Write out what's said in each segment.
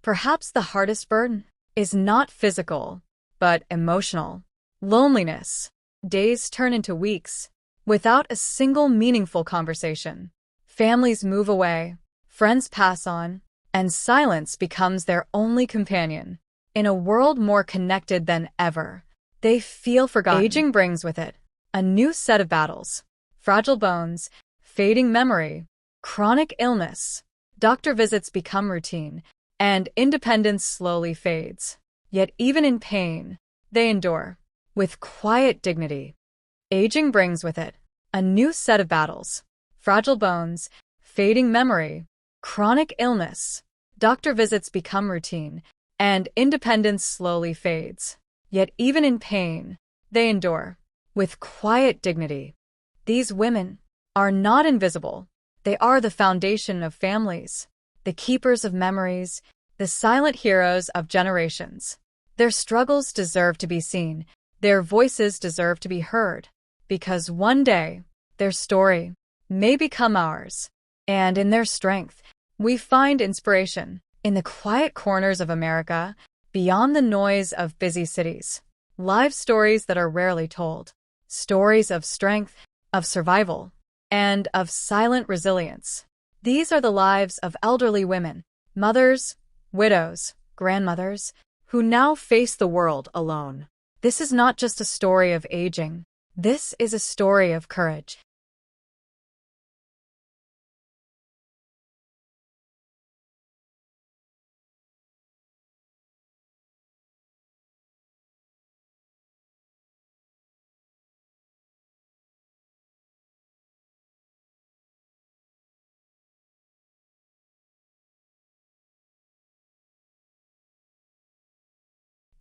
Perhaps the hardest burden is not physical, but emotional. Loneliness. Days turn into weeks without a single meaningful conversation. Families move away, friends pass on, and silence becomes their only companion. In a world more connected than ever, they feel forgotten. Aging brings with it a new set of battles: fragile bones, fading memory, chronic illness. Doctor visits become routine, and independence slowly fades. Yet even in pain, they endure with quiet dignity. Aging brings with it a new set of battles: fragile bones, fading memory, chronic illness. Doctor visits become routine, and independence slowly fades. Yet even in pain, they endure with quiet dignity. These women are not invisible. They are the foundation of families, the keepers of memories, the silent heroes of generations. Their struggles deserve to be seen. Their voices deserve to be heard, because one day, their story may become ours. And in their strength, we find inspiration. In the quiet corners of America, beyond the noise of busy cities, live stories that are rarely told. Stories of strength, of survival, and of silent resilience. These are the lives of elderly women, mothers, widows, grandmothers, who now face the world alone. This is not just a story of aging. This is a story of courage.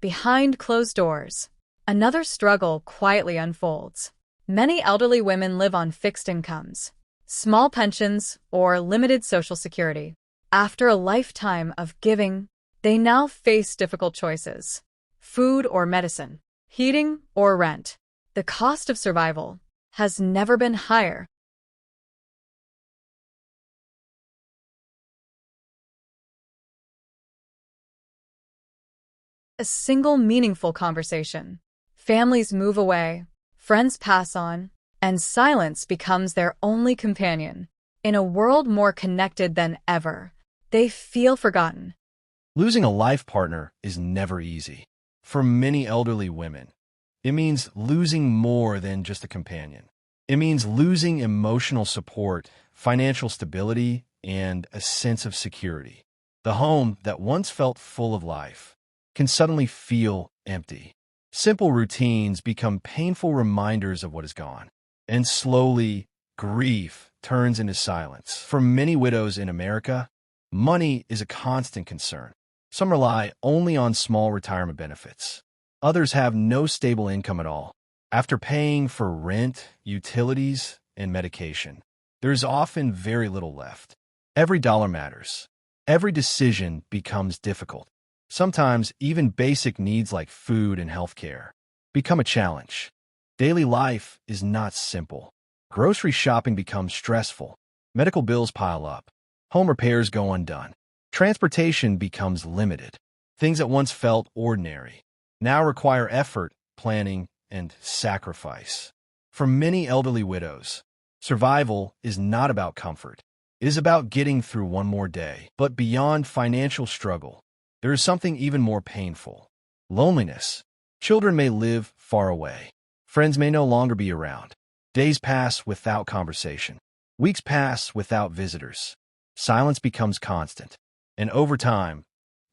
Behind closed doors, another struggle quietly unfolds. Many elderly women live on fixed incomes, small pensions, or limited social security. After a lifetime of giving, they now face difficult choices: food or medicine, heating or rent. The cost of survival has never been higher. A single meaningful conversation. Families move away, friends pass on, and silence becomes their only companion. In a world more connected than ever, they feel forgotten. Losing a life partner is never easy. For many elderly women, it means losing more than just a companion. It means losing emotional support, financial stability, and a sense of security. The home that once felt full of life can suddenly feel empty. Simple routines become painful reminders of what is gone. And slowly, grief turns into silence. For many widows in America, money is a constant concern. Some rely only on small retirement benefits. Others have no stable income at all. After paying for rent, utilities, and medication, there is often very little left. Every dollar matters. Every decision becomes difficult. Sometimes even basic needs like food and healthcare become a challenge. Daily life is not simple. Grocery shopping becomes stressful. Medical bills pile up. Home repairs go undone. Transportation becomes limited. Things that once felt ordinary now require effort, planning, and sacrifice. For many elderly widows, survival is not about comfort. It is about getting through one more day. But beyond financial struggle, there is something even more painful: loneliness. Children may live far away. Friends may no longer be around. Days pass without conversation. Weeks pass without visitors. Silence becomes constant. And over time,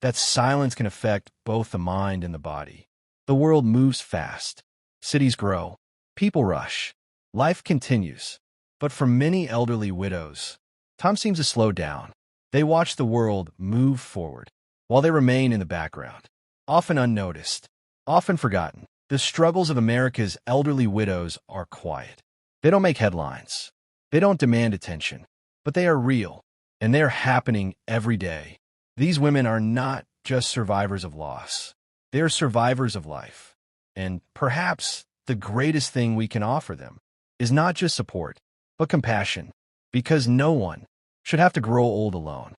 that silence can affect both the mind and the body. The world moves fast. Cities grow. People rush. Life continues. But for many elderly widows, time seems to slow down. They watch the world move forward, while they remain in the background, often unnoticed, often forgotten. The struggles of America's elderly widows are quiet. They don't make headlines. They don't demand attention, but they are real, and they are happening every day. These women are not just survivors of loss. They are survivors of life. And perhaps the greatest thing we can offer them is not just support, but compassion, because no one should have to grow old alone.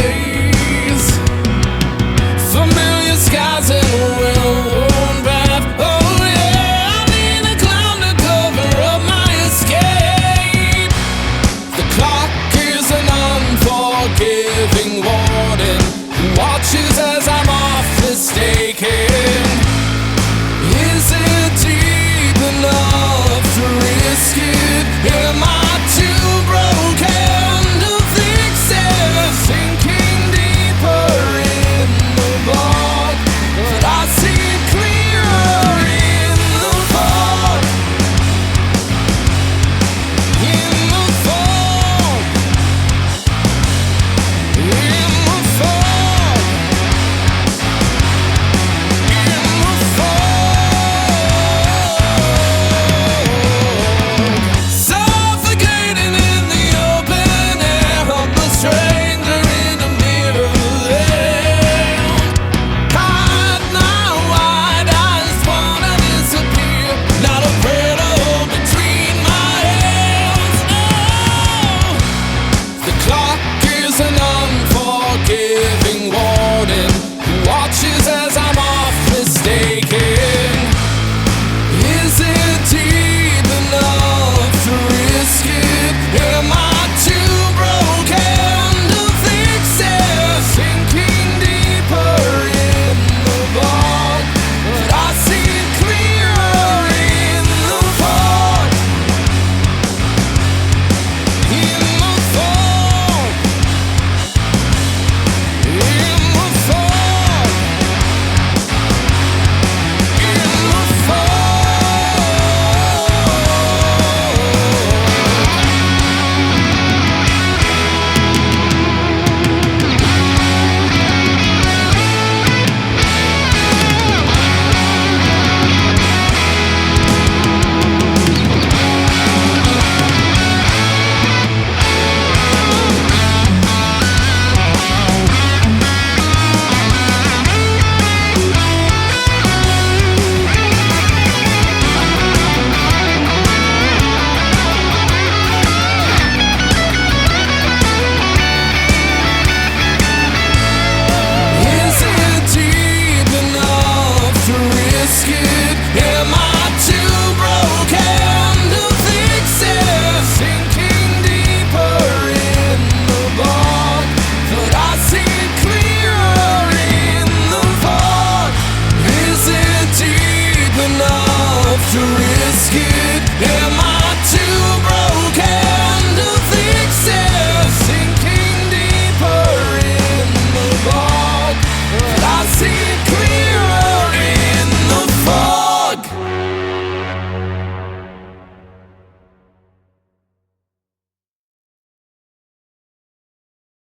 day.